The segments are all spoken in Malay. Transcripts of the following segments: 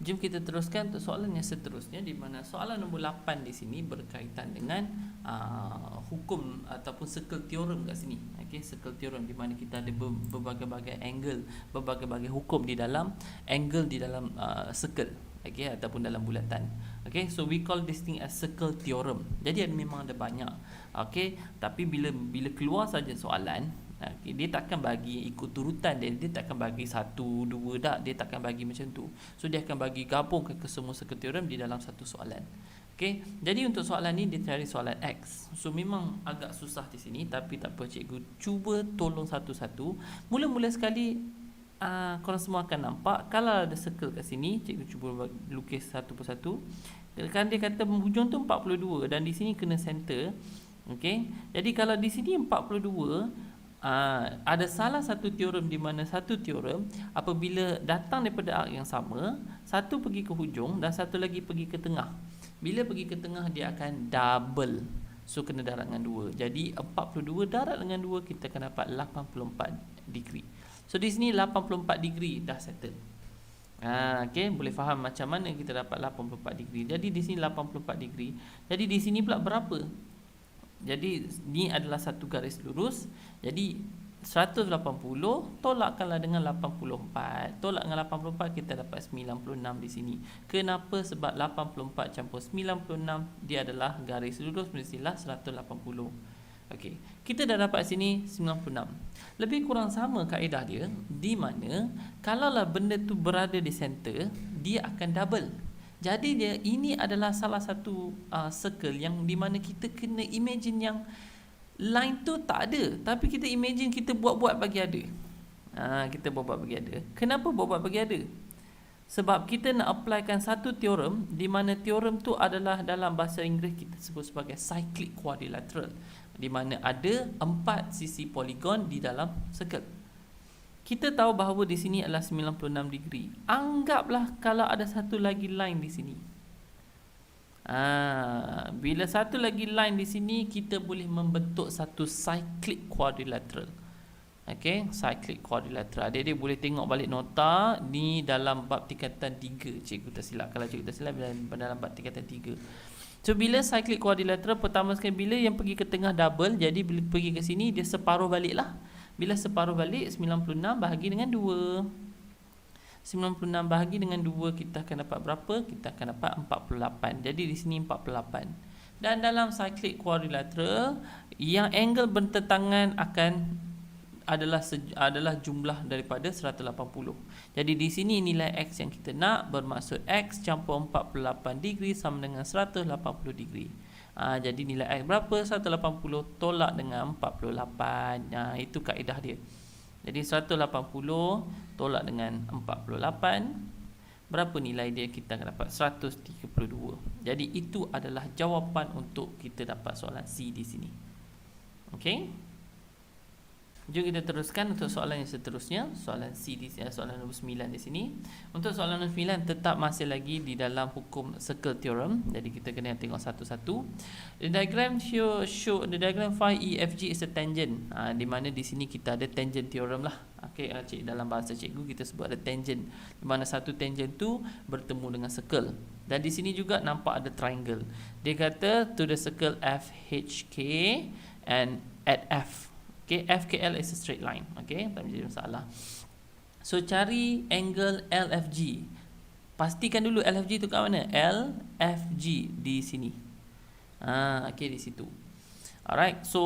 Jom kita teruskan untuk soalan yang seterusnya, di mana soalan nombor 8 di sini berkaitan dengan hukum ataupun circle theorem kat sini. Okey, circle theorem di mana kita ada berbagai-bagai angle, berbagai-bagai hukum di dalam angle di dalam circle, okey, ataupun dalam bulatan. Okey, so we call this thing as circle theorem. Jadi memang ada banyak. Okey, tapi bila keluar saja soalan, okay, dia takkan bagi ikut turutan dia takkan bagi 1, 2 dah, dia takkan bagi macam tu. So dia akan bagi gabungkan ke semua circle theorem di dalam satu soalan. Okey, jadi untuk soalan ni dia cari soalan X. So memang agak susah di sini, tapi tak apa, cikgu cuba tolong satu-satu. Mula-mula sekali korang semua akan nampak kalau ada circle kat sini, cikgu cuba lukis satu persatu. Kan dia kata hujung tu 42 dan di sini kena center. Okey, jadi kalau di sini 42, ada salah satu teorem di mana satu teorem apabila datang daripada arc yang sama, satu pergi ke hujung dan satu lagi pergi ke tengah. Bila pergi ke tengah dia akan double. So kena darat dengan 2. Jadi 42 darat dengan 2 kita akan dapat 84 degree. So di sini 84 degree dah settle. Okey, boleh faham macam mana kita dapat 84 degree. Jadi di sini 84 degree. Jadi di sini pula berapa? Jadi ni adalah satu garis lurus. Jadi 180 tolakkanlah dengan 84. Tolak dengan 84 kita dapat 96 di sini. Kenapa? Sebab 84 campur 96 dia adalah garis lurus, mestilah 180. Okey, kita dah dapat sini 96. Lebih kurang sama kaedah dia, di mana kalaulah benda tu berada di center, dia akan double. Jadi ini adalah salah satu circle yang di mana kita kena imagine yang line tu tak ada, tapi kita imagine kita buat-buat bagi ada. Kita buat-buat bagi ada. Kenapa buat-buat bagi ada? Sebab kita nak applykan satu teorem di mana teorem tu adalah dalam bahasa Inggeris kita sebut sebagai cyclic quadrilateral, di mana ada 4 sisi poligon di dalam circle. Kita tahu bahawa di sini adalah 96 degree. Anggaplah kalau ada satu lagi line di sini. Bila satu lagi line di sini, kita boleh membentuk satu cyclic quadrilateral. Okey, cyclic quadrilateral. Adik-adik boleh tengok balik nota ni dalam bab tingkatan 3. Cikgu tak silap. Kalau cikgu tak silap dalam bab tingkatan 3. So bila cyclic quadrilateral, pertama sekali bila yang pergi ke tengah double, jadi bila pergi ke sini dia separuh baliklah. Bila separuh balik, 96 bahagi dengan 2. 96 bahagi dengan 2 kita akan dapat berapa? Kita akan dapat 48. Jadi di sini 48. Dan dalam cyclic quadrilateral, yang angle bertentangan adalah jumlah daripada 180. Jadi di sini nilai X yang kita nak bermaksud X campur 48 degree sama dengan 180 degree. Jadi nilai X berapa? 180 tolak dengan 48. Itu kaedah dia. Jadi 180 tolak dengan 48, berapa nilai dia? Kita akan dapat 132. Jadi itu adalah jawapan untuk kita dapat soalan C di sini. Okey. Jom kita teruskan untuk soalan yang seterusnya, soalan C di sini, soalan nombor 9 di sini. Untuk soalan nombor 9 tetap masih lagi di dalam hukum circle theorem. Jadi kita kena tengok satu-satu. The diagram show the diagram phi EFG is a tangent. Di mana di sini kita ada tangent theorem lah. Okey, dalam bahasa cikgu kita sebut ada tangent, di mana satu tangent tu bertemu dengan circle. Dan di sini juga nampak ada triangle. Dia kata to the circle FHK and at F. Okay, FKL is a straight line. Okay, tak menjadi masalah. So cari angle LFG. Pastikan dulu LFG tu kat mana? LFG di sini. Okay, di situ. Alright, so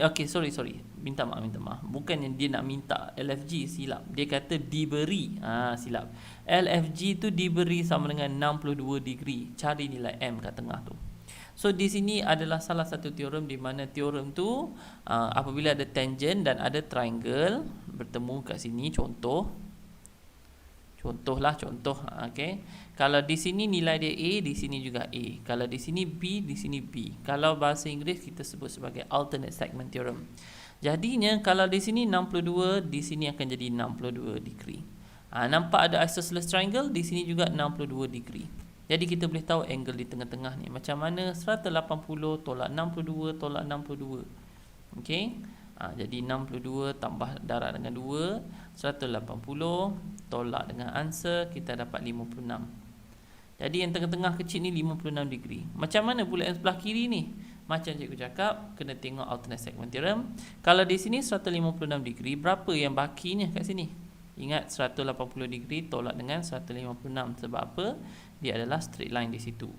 okay, sorry. Minta maaf. Bukan yang dia nak minta LFG, silap. Dia kata diberi. Silap. LFG tu diberi sama dengan 62 degree. Cari nilai M kat tengah tu. So di sini adalah salah satu teorem di mana teorem tu apabila ada tangent dan ada triangle bertemu kat sini, contoh, okey. Kalau di sini nilai dia A, di sini juga A. Kalau di sini B, di sini B. Kalau bahasa Inggeris kita sebut sebagai alternate segment theorem. Jadinya kalau di sini 62, di sini akan jadi 62 degree. Nampak ada isosceles triangle, di sini juga 62 degree. Jadi kita boleh tahu angle di tengah-tengah ni macam mana. 180 tolak 62 tolak 62. Okey. Jadi 62 tambah darab dengan 2, 180 tolak dengan answer, kita dapat 56. Jadi yang tengah-tengah kecil ni 56 degree. Macam mana pula yang sebelah kiri ni? Macam cikgu cakap, kena tengok alternate segment theorem. Kalau di sini 156 degree, berapa yang bakinya kat sini? Ingat 180 degree tolak dengan 156. Sebab apa? Dia adalah straight line di situ.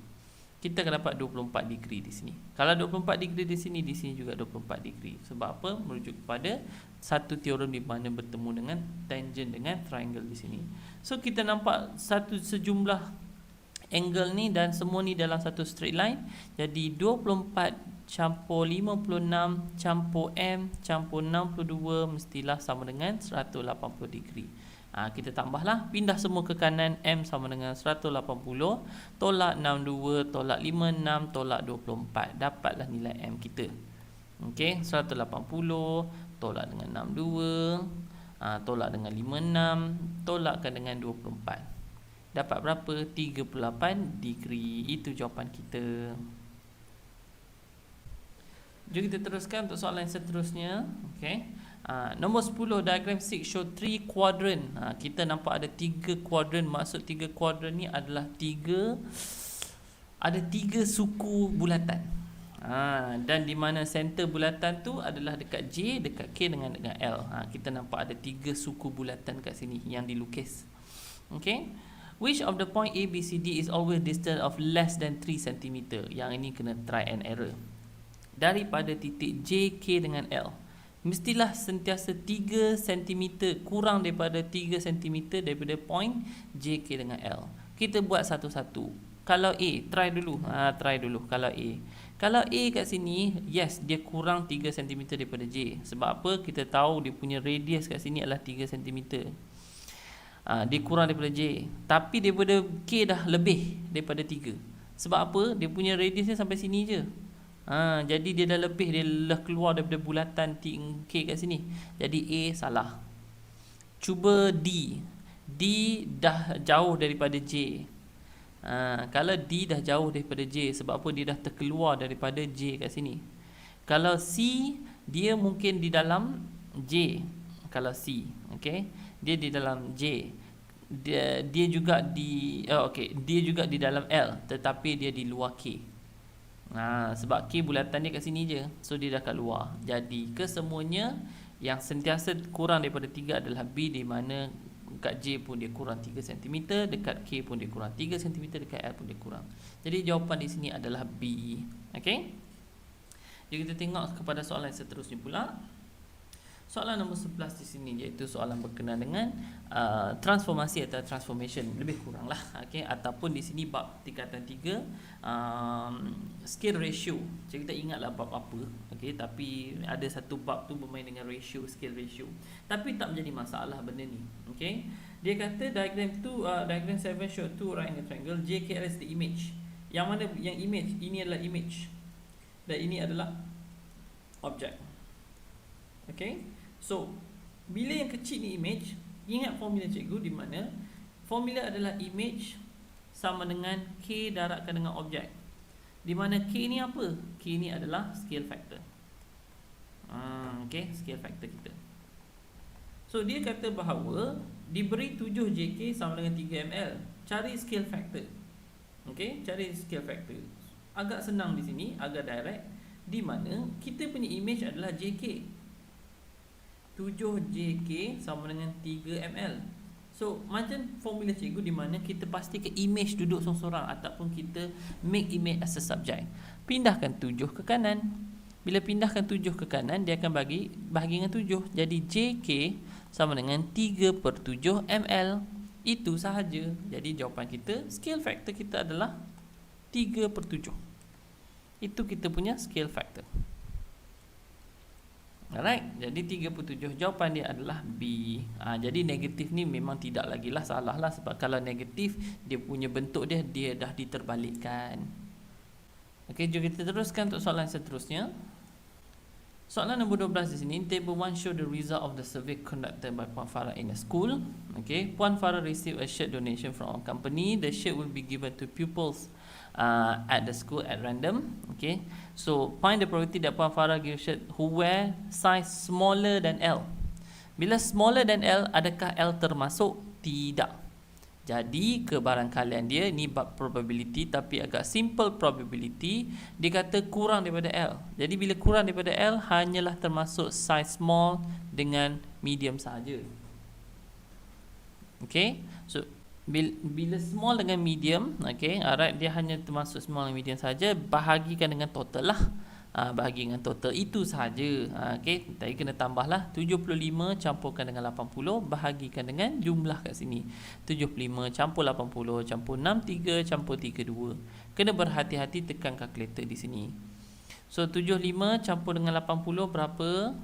Kita akan dapat 24 degree di sini. Kalau 24 degree di sini juga 24 degree. Sebab apa? Merujuk kepada satu teorem di mana bertemu dengan tangent dengan triangle di sini. So kita nampak sejumlah angle ni dan semua ni dalam satu straight line. Jadi 24 campur 56 campur M campur 62 mestilah sama dengan 180 degree. Kita tambahlah, pindah semua ke kanan. M sama dengan 180, tolak 62, tolak 56, tolak 24. Dapatlah nilai M kita. Okey, 180 tolak dengan 62, tolak dengan 56, tolakkan dengan 24. Dapat berapa? 38 degree. Itu jawapan kita. Jom kita teruskan untuk soalan yang seterusnya. Okay. Nombor 10, diagram 6 show 3 quadrant. Kita nampak ada 3 quadrant. Maksud 3 quadrant ni adalah 3 suku bulatan. Dan di mana center bulatan tu adalah dekat J, dekat K dengan L. Kita nampak ada 3 suku bulatan kat sini yang dilukis. Okay. Which of the point A, B, C, D is always distant of less than 3 cm? Yang ini kena try and error. Daripada titik J, K dengan L, mestilah sentiasa 3 cm kurang daripada 3 cm daripada point J, K dengan L. Kita buat satu-satu. Kalau A, try dulu. Kalau A kat sini, yes, dia kurang 3 cm daripada J. Sebab apa? Kita tahu dia punya radius kat sini adalah 3 cm. Dia kurang daripada J. Tapi daripada K dah lebih daripada 3. Sebab apa? Dia punya radiusnya sampai sini je. Jadi dia dah lebih, dia dah keluar daripada bulatan K kat sini. Jadi A salah. Cuba D. D dah jauh daripada J. Kalau D dah jauh daripada J, sebab apa? Dia dah terkeluar daripada J kat sini. Kalau C, dia mungkin di dalam J. Kalau C, okay, dia di dalam J. Dia juga di dia juga di dalam L, tetapi dia di luar K. Sebab K bulatan dia kat sini je, so dia dah kat luar. Jadi kesemuanya yang sentiasa kurang daripada 3 adalah B, di mana dekat J pun dia kurang 3 cm, dekat K pun dia kurang 3 cm, dekat L pun dia kurang. Jadi jawapan di sini adalah B. Okey. Jadi kita tengok kepada soalan seterusnya pula. Soalan nombor 11 di sini, iaitu soalan berkenaan dengan transformasi atau transformation, lebih kurang lah, okay? Ataupun di sini bab tingkatan 3, scale ratio. Jadi kita ingatlah bab apa, okay? Tapi ada satu bab tu bermain dengan ratio, scale ratio. Tapi tak menjadi masalah benda ni, okay? Dia kata diagram 7 show 2 right angle triangle, JKL is the image. Yang mana yang image? Ini adalah image dan ini adalah object. Okay? So, bila yang kecil ni image, ingat formula cikgu, di mana formula adalah image sama dengan K darabkan dengan objek. Di mana K ni apa? K ni adalah scale factor. Okay, scale factor kita. So, dia kata bahawa diberi 7 JK sama dengan 3 ml. Cari scale factor. Okay, cari scale factor. Agak senang di sini, agak direct. Di mana kita punya image adalah JK. 7JK sama dengan 3ml. So macam formula cikgu, di mana kita pastikan image duduk sorang-sorang ataupun kita make image as a subject. Pindahkan 7 ke kanan. Bila pindahkan 7 ke kanan, dia akan bagi dengan 7. Jadi JK sama dengan 3/7 ml. Itu sahaja. Jadi jawapan kita, scale factor kita adalah 3/7. Itu kita punya scale factor. Alright, jadi 37 jawapan dia adalah B. Jadi negatif ni memang tidak lagi lah salah lah, sebab kalau negatif dia punya bentuk dia dah diterbalikkan. Okey, jom kita teruskan untuk soalan seterusnya. Soalan nombor 12 di sini, table 1 show the result of the survey conducted by Puan Farah in a school. Okay, Puan Farah received a shirt donation from our company. The shirt will be given to pupils at the school at random. Okay, so find the probability that Puan Farah give shirt who wear size smaller than L. Bila smaller than L, adakah L termasuk? Tidak. Jadi kebarangkalian dia ni bab probability tapi agak simple probability, dia kata kurang daripada L. Jadi bila kurang daripada L hanyalah termasuk size small dengan medium sahaja. Okay, so bila small dengan medium, okay, alright, dia hanya termasuk small dan medium saja, bahagikan dengan total lah. Bahagi dengan total itu sahaja. Okey, tadi kena tambahlah 75 campurkan dengan 80 bahagikan dengan jumlah kat sini. 75 campur 80 campur 63 campur 32. Kena berhati-hati tekan kalkulator di sini. So 75 campur dengan 80 berapa?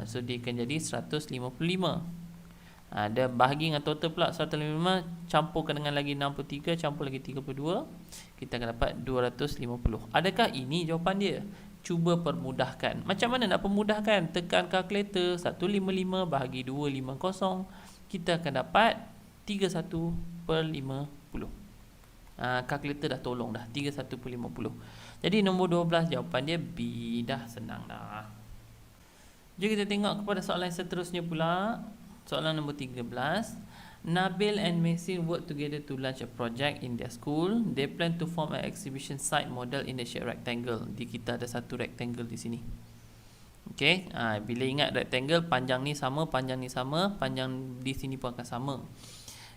So dia akan jadi 155. Dia bahagi dengan total pula 155 campurkan dengan lagi 63 campur lagi 32, kita akan dapat 250. Adakah ini jawapan dia? Cuba permudahkan. Macam mana nak permudahkan? Tekan kalkulator 155 bahagi 250, kita akan dapat 31/50. Kalkulator dah tolong dah, 31/50. Jadi nombor 12 jawapan dia B. Dah senang dah. Jom kita tengok kepada soalan seterusnya pula. Soalan nombor 13. Nabil and Masin work together to launch a project in their school. They plan to form an exhibition site model in the shape rectangle. Di kita ada satu rectangle di sini. Okey, bila ingat rectangle, panjang ni sama, panjang di sini pun akan sama.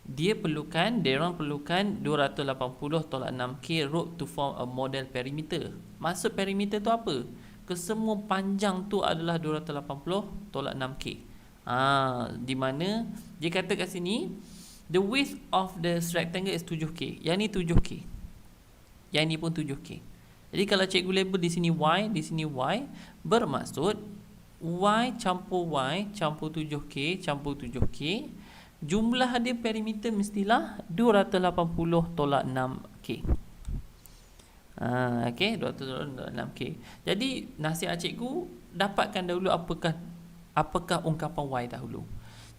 Dia orang perlukan 280/6K rope to form a model perimeter. Maksud perimeter tu apa? Kesemua panjang tu adalah 280/6K. Di mana dia kata kat sini the width of the rectangle is 7K. Yang ni 7K. Yang ni pun 7K. Jadi kalau cikgu label di sini Y, di sini Y, bermaksud Y campur 7K campur 7K, jumlah dia perimeter mestilah 280/6K. Okey, 280/6K. Jadi nasihat cikgu, dapatkan dahulu apakah ungkapan Y dahulu.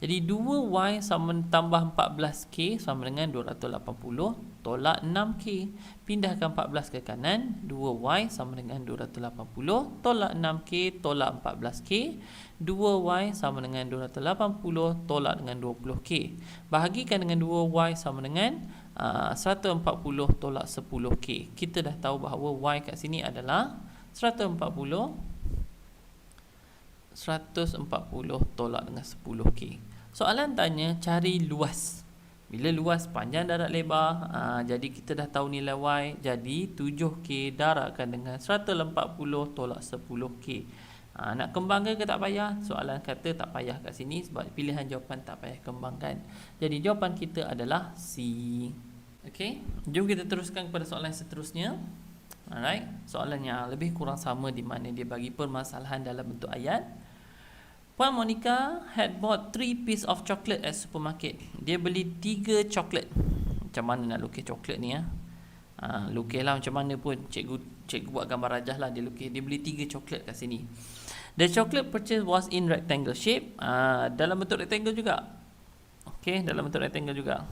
Jadi 2Y sama tambah 14K sama dengan 280/6K. Pindahkan 14 ke kanan, 2Y sama dengan 280/6K tolak 14K. 2Y sama dengan 280 tolak dengan 20K. Bahagikan dengan 2Y sama dengan 140 tolak 10K. Kita dah tahu bahawa Y kat sini adalah 140 tolak dengan 10K. Soalan tanya cari luas. Bila luas panjang darab lebar, jadi kita dah tahu nilai Y. Jadi 7K darabkan dengan 140 tolak 10K. Nak kembangkan ke tak payah? Soalan kata tak payah kat sini sebab pilihan jawapan tak payah kembangkan. Jadi jawapan kita adalah C. Okey, jom kita teruskan kepada soalan seterusnya. Alright, soalan yang lebih kurang sama di mana dia bagi permasalahan dalam bentuk ayat. Puan Monica had bought 3 pieces of chocolate at supermarket. Dia beli 3 coklat. Macam mana nak lukis coklat ni ya? Lukislah macam mana pun. Cikgu buat gambar rajah lah. Dia beli 3 coklat kat sini. The chocolate purchase was in rectangle shape. Dalam bentuk rectangle juga. Okay, dalam bentuk rectangle juga.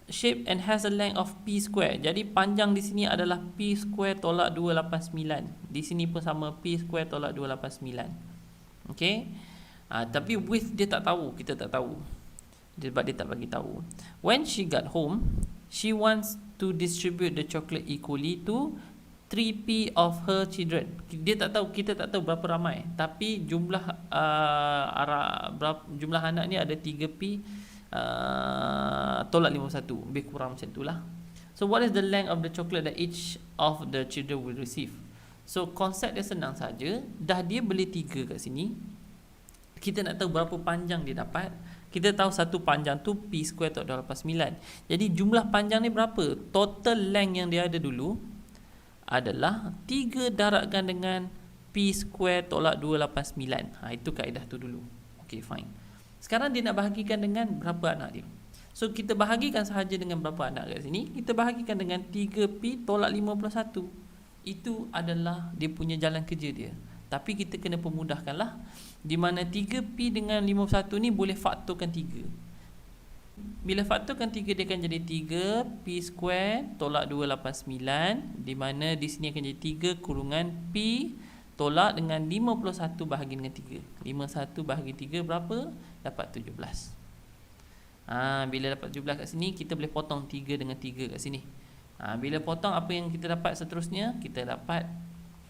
Shape and has a length of P square. Jadi panjang di sini adalah P square tolak 289. Di sini pun sama, P square tolak 289. Okay, tapi width dia tak tahu, kita tak tahu sebab dia tak bagi tahu. When she got home, she wants to distribute the chocolate equally to 3P of her children. Dia tak tahu, kita tak tahu berapa ramai, tapi jumlah jumlah anak ni ada 3P tolak 51, lebih kurang macam itulah. So what is the length of the chocolate that each of the children will receive? So konsep dia senang saja. Dah dia beli 3 kat sini, kita nak tahu berapa panjang dia dapat. Kita tahu satu panjang tu P square tolak 289. Jadi jumlah panjang ni berapa? Total length yang dia ada dulu adalah 3 darabkan dengan P square tolak 289. Itu kaedah tu dulu. Okay, fine. Sekarang dia nak bahagikan dengan berapa anak dia. So kita bahagikan sahaja dengan berapa anak kat sini. Kita bahagikan dengan 3P tolak 51. Itu adalah dia punya jalan kerja dia. Tapi kita kena pemudahkanlah. Di mana 3P dengan 51 ni boleh faktorkan 3. Bila faktorkan 3 dia akan jadi 3P square tolak 289. Di mana di sini akan jadi 3 kurungan P tolak dengan 51 bahagi dengan 3. 51 bahagi 3 berapa? Dapat 17. Bila dapat 17 kat sini, kita boleh potong 3 dengan 3 kat sini. Bila potong, apa yang kita dapat seterusnya? Kita dapat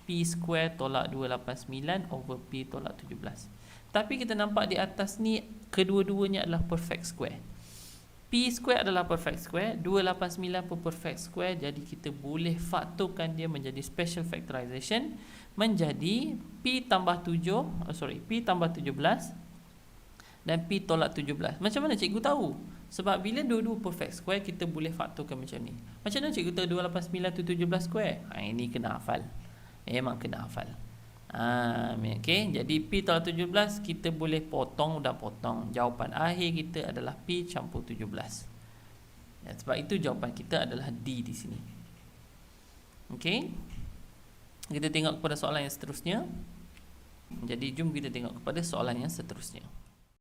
P square tolak 289 over P tolak 17. Tapi kita nampak di atas ni, kedua-duanya adalah perfect square. P square adalah perfect square, 289 pun perfect square. Jadi kita boleh faktorkan dia menjadi special factorization, menjadi P tambah 17 dan P tolak 17. Macam mana cikgu tahu? Sebab bila dua-dua perfect square, kita boleh faktorkan macam ni. Macam mana cikgu tahu 289 tu 17 square? Ini kena hafal. Memang kena hafal. Okay. Jadi P tolak 17 kita boleh potong dan potong. Jawapan akhir kita adalah P campur 17. Sebab itu jawapan kita adalah D di sini. Okay. Kita tengok kepada soalan yang seterusnya. Jadi jom kita tengok kepada soalan yang seterusnya.